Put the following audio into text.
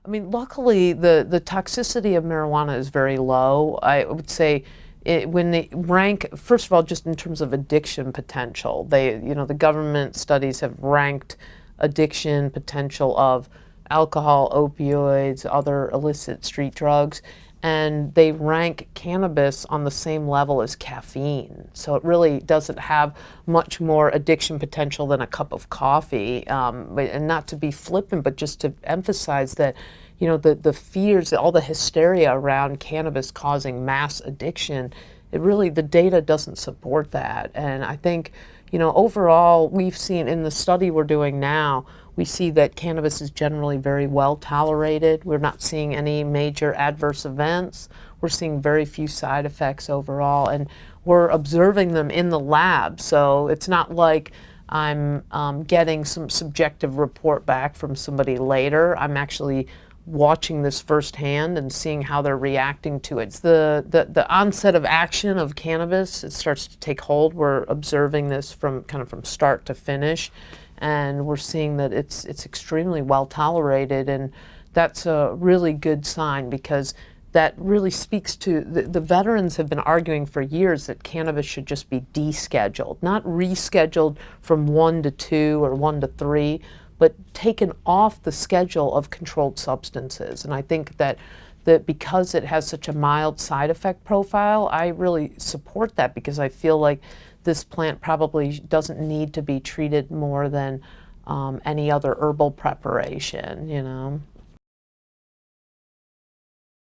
I mean, luckily, the toxicity of marijuana is very low. I would say when they rank, first of all, just in terms of addiction potential, the government studies have ranked addiction potential of alcohol, opioids, other illicit street drugs, and they rank cannabis on the same level as caffeine. So it really doesn't have much more addiction potential than a cup of coffee. And not to be flippant, but just to emphasize that, the fears, all the hysteria around cannabis causing mass addiction, the data doesn't support that. And I think, overall, we've seen in the study we're doing now, we see that cannabis is generally very well tolerated. We're not seeing any major adverse events. We're seeing very few side effects overall, and we're observing them in the lab. So it's not like I'm getting some subjective report back from somebody later. I'm actually watching this firsthand and seeing how they're reacting to it. It's the onset of action of cannabis. It starts to take hold. We're observing this from start to finish, and we're seeing that it's extremely well tolerated, and that's a really good sign, because that really speaks to the veterans have been arguing for years that cannabis should just be descheduled, not rescheduled from 1 to 2 or 1 to 3, but taken off the schedule of controlled substances. And I think that because it has such a mild side effect profile, I really support that, because I feel like this plant probably doesn't need to be treated more than any other herbal preparation,